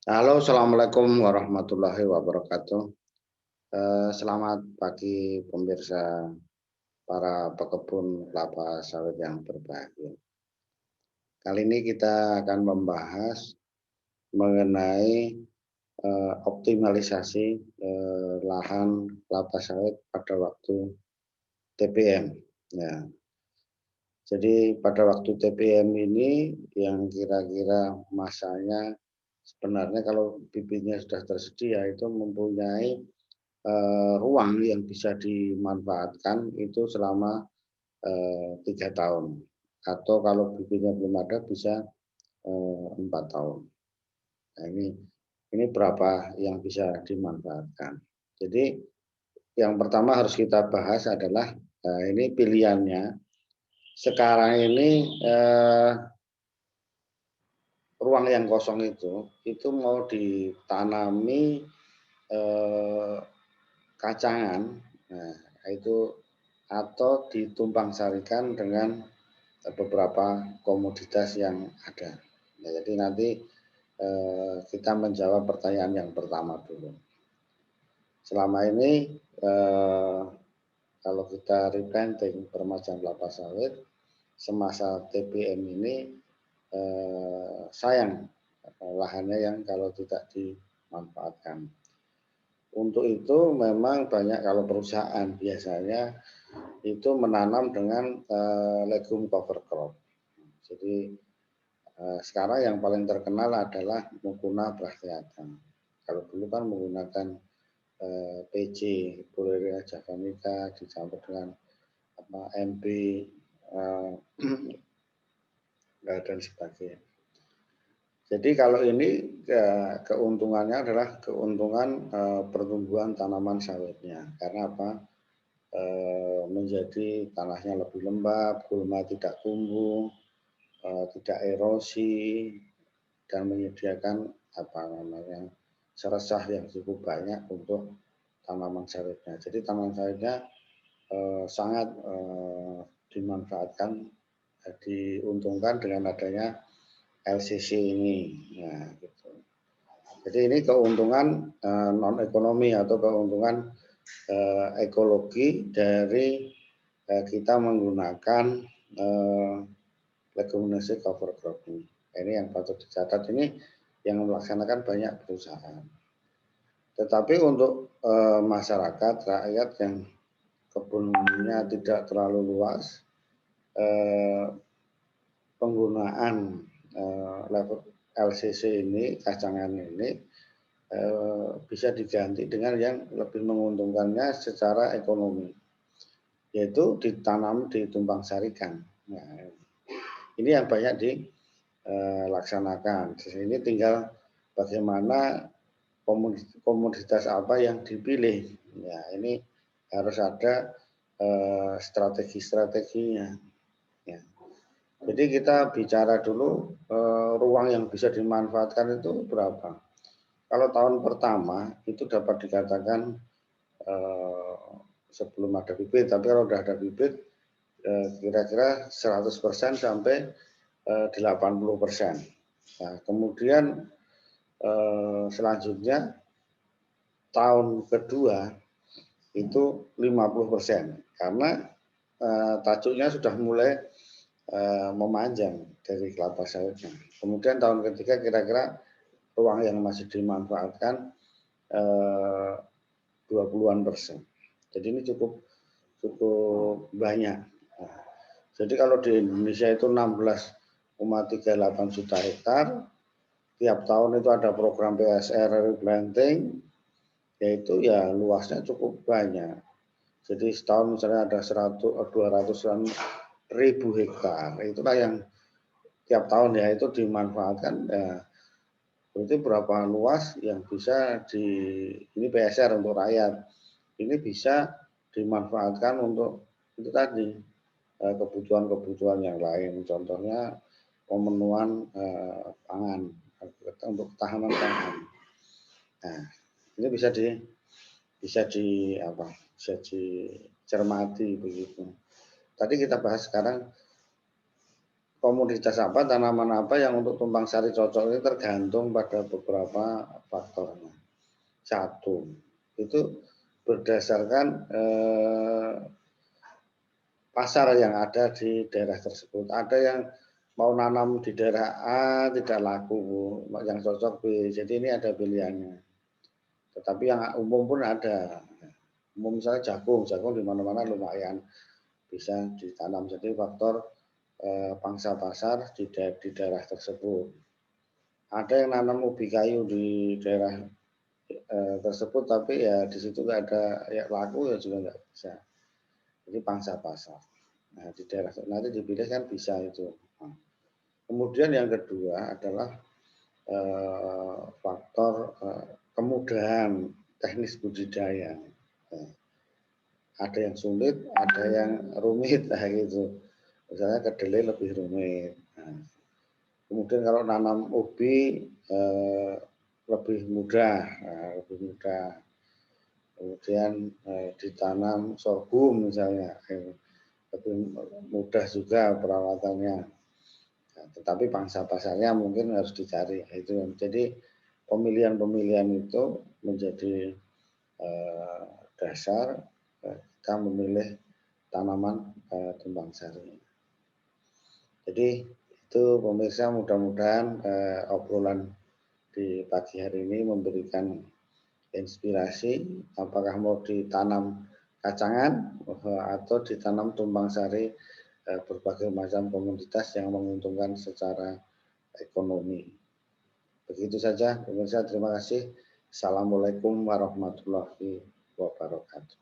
Halo, assalamualaikum warahmatullahi wabarakatuh. Selamat pagi pemirsa para pekebun kelapa sawit yang berbahagia. Kali ini kita akan membahas mengenai optimalisasi lahan kelapa sawit pada waktu TPM. Ya, jadi pada waktu TPM ini yang kira-kira masanya sebenarnya kalau bibitnya sudah tersedia itu mempunyai ruang yang bisa dimanfaatkan itu selama 3 tahun, atau kalau bibitnya belum ada bisa 4 tahun. Nah, ini berapa yang bisa dimanfaatkan. Jadi yang pertama harus kita bahas adalah ini pilihannya. Sekarang ini ruang yang kosong itu mau ditanami eh, kacangan, nah itu atau ditumpang sarikan dengan beberapa komoditas yang ada. Nah, jadi nanti kita menjawab pertanyaan yang pertama dulu. Selama ini kalau kita replanting permasalahan kelapa sawit semasa TPM ini sayang lahannya yang kalau tidak dimanfaatkan. Untuk itu memang banyak kalau perusahaan biasanya itu menanam dengan legume cover crop. Jadi sekarang yang paling terkenal adalah Mucuna bracteata. Kalau dulu kan menggunakan PJ, Borrelia javanica dicampur dengan MB dan sebagainya. Jadi kalau ini keuntungannya adalah keuntungan pertumbuhan tanaman sawitnya. Karena apa? Menjadi tanahnya lebih lembab, gulma tidak tumbuh, tidak erosi, dan menyediakan apa namanya seresah yang cukup banyak untuk tanaman sawitnya. Jadi tanaman sawitnya sangat dimanfaatkan, diuntungkan dengan adanya LCC ini. Nah, gitu. Jadi ini keuntungan non ekonomi atau keuntungan ekologi dari kita menggunakan leguminosa cover cropping. Ini yang patut dicatat, ini yang melaksanakan banyak perusahaan. Tetapi untuk masyarakat, rakyat yang kebunnya tidak terlalu luas, penggunaan level LCC ini, kacangan ini bisa diganti dengan yang lebih menguntungkannya secara ekonomi, yaitu ditanam ditumpang sarikan. Nah, ini yang banyak dilaksanakan. Di sini tinggal bagaimana komoditas apa yang dipilih. Ya, ini harus ada strategi-strateginya. Ya. Jadi kita bicara dulu ruang yang bisa dimanfaatkan itu berapa. Kalau tahun pertama itu dapat dikatakan sebelum ada bibit, tapi kalau sudah ada bibit kira-kira 100% sampai 80%. Nah, kemudian selanjutnya tahun kedua itu 50%, karena tajuknya sudah mulai memanjang dari kelapa sawitnya. Kemudian tahun ketiga kira-kira ruang yang masih dimanfaatkan 20-an%. Jadi ini cukup banyak. Nah, jadi kalau di Indonesia itu 16,38 juta hektar, tiap tahun itu ada program PSR replanting, yaitu ya luasnya cukup banyak. Jadi setahun misalnya ada 200 ribu hektar, itulah yang tiap tahun ya itu dimanfaatkan. Ya, berarti berapa luas yang bisa ini PSR untuk rakyat, ini bisa dimanfaatkan untuk itu tadi kebutuhan-kebutuhan yang lain, contohnya pemenuhan pangan untuk ketahanan pangan. Nah, ini bisa dicermati begitu. Tadi kita bahas sekarang komoditas apa, tanaman apa yang untuk tumpang sari cocok ini tergantung pada beberapa faktornya. Satu, itu berdasarkan pasar yang ada di daerah tersebut. Ada yang mau nanam di daerah A tidak laku, yang cocok B. Jadi ini ada pilihannya. Tetapi yang umum pun ada. Umum misalnya jagung di mana-mana lumayan bisa ditanam. Jadi faktor pangsa pasar di daerah tersebut. Ada yang nanam ubi kayu di daerah tersebut, tapi ya di situ nggak ada ya laku ya juga nggak bisa. Jadi pangsa pasar. Nah di daerah nanti dipilih kan bisa itu. Nah, kemudian yang kedua adalah faktor kemudahan teknis budidaya. Ada yang sulit, ada yang rumit, nah gitu. Misalnya kedelai lebih rumit. Nah, kemudian kalau nanam ubi lebih mudah, Kemudian ditanam sorghum misalnya, lebih mudah juga perawatannya. Nah, tetapi pangsa pasarnya mungkin harus dicari. Itu jadi pemilihan-pemilihan itu menjadi dasar kita memilih tanaman tumpang sari. Jadi itu pemirsa, mudah-mudahan obrolan di pagi hari ini memberikan inspirasi apakah mau ditanam kacangan atau ditanam tumpang sari berbagai macam komoditas yang menguntungkan secara ekonomi. Begitu saja pemirsa, terima kasih. Assalamualaikum warahmatullahi wabarakatuh.